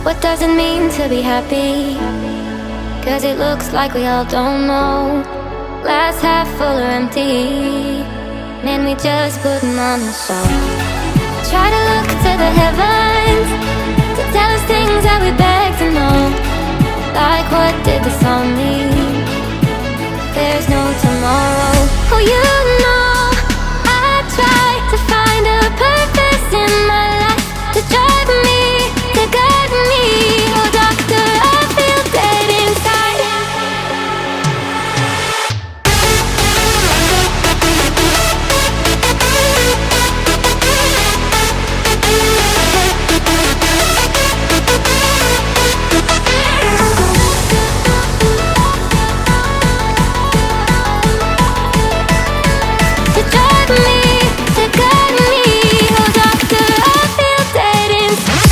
What does it mean to be happy? 'Cause it looks like we all don't know. Glass half full or empty. Man, we just putting on a show. Try to look to the heavens to tell us things that we beg to know. Like, what did the song mean? There's no tomorrow. Oh, you know I try to find a purpose in my life, to drive me, to guide me. Oh, doctor, I feel dead inside. To drive me, to guide me. Oh, doctor, I feel dead inside.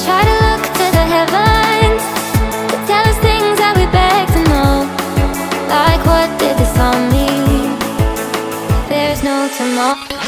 Try to look to the heavens to tell us things that we beg to know. Like, what did this all mean? There's no tomorrow.